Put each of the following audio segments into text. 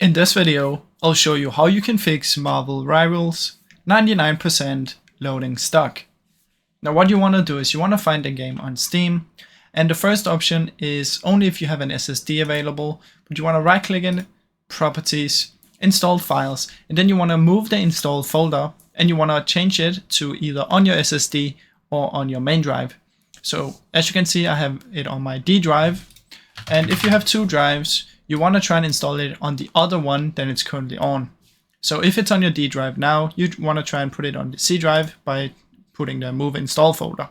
In this video, I'll show you how you can fix Marvel Rivals 99% loading stuck. Now what you want to do is you want to find the game on Steam, and the first option is only if you have an SSD available, but you want to right click in Properties, Installed Files, and then you want to move the installed folder and you want to change it to either on your SSD or on your main drive. So as you can see, I have it on my D drive, and if you have two drives, you want to try and install it on the other one than it's currently on. So if it's on your D drive now, you want to try and put it on the C drive by putting the move install folder.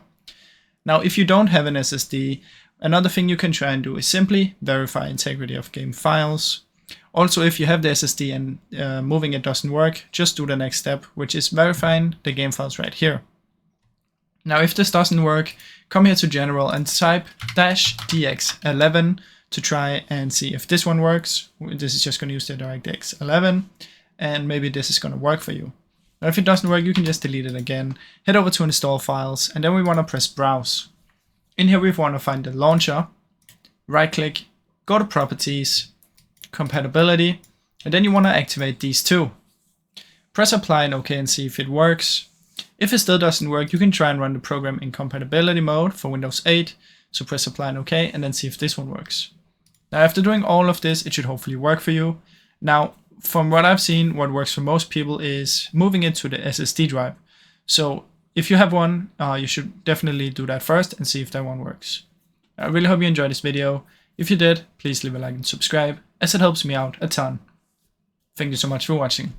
Now, if you don't have an SSD, another thing you can try and do is simply verify integrity of game files. Also, if you have the SSD and moving it doesn't work, just do the next step, which is verifying the game files right here. Now, if this doesn't work, come here to General and type -dx11 to try and see if this one works. This is just going to use the DirectX 11, and maybe this is going to work for you. Now, if it doesn't work, you can just delete it again, head over to Install Files, and then we want to press Browse. In here, we want to find the launcher, right click, go to Properties, Compatibility, and then you want to activate these two. Press Apply and OK and see if it works. If it still doesn't work, you can try and run the program in compatibility mode for Windows 8. So press Apply and OK, and then see if this one works. Now, after doing all of this, it should hopefully work for you. Now, from what I've seen, what works for most people is moving it to the SSD drive. So if you have one, you should definitely do that first and see if that one works. I really hope you enjoyed this video. If you did, please leave a like and subscribe, as it helps me out a ton. Thank you so much for watching.